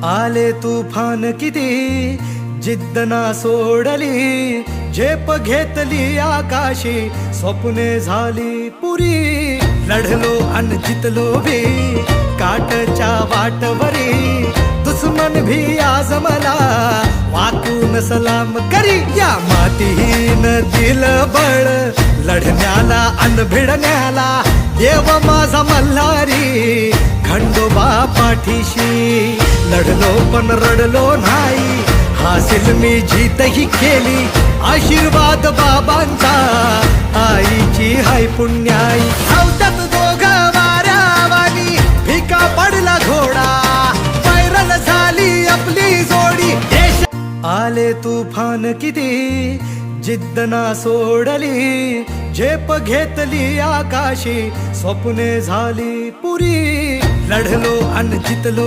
आले तुफान किती जिद्द ना सोडली, झेप घेतली आकाशी, स्वप्ने झाली पुरी. लढलो अन जितलो भी काटच्या वाटवरी, दुश्मन भी आज मला वाकून सलाम करी. या मातीहीन दिल बळ लढण्याला अन भिडण्याला, देव माझा मल्हारी खंडोबा पाठीशी. लढलो पण रडलो नाही, हासिल मी जीतही केली, आशीर्वाद बाबांचा आईची हाय पुण्याई. धावतात दोघं वाऱ्यावानी, फिका पडला घोडा, पैरल झाली आपली जोडी. देश आले तुफान किती जिद्द ना सोडली, झेप घेतली आकाशी, स्वप्ने झाली पुरी. लढलो अन जितलो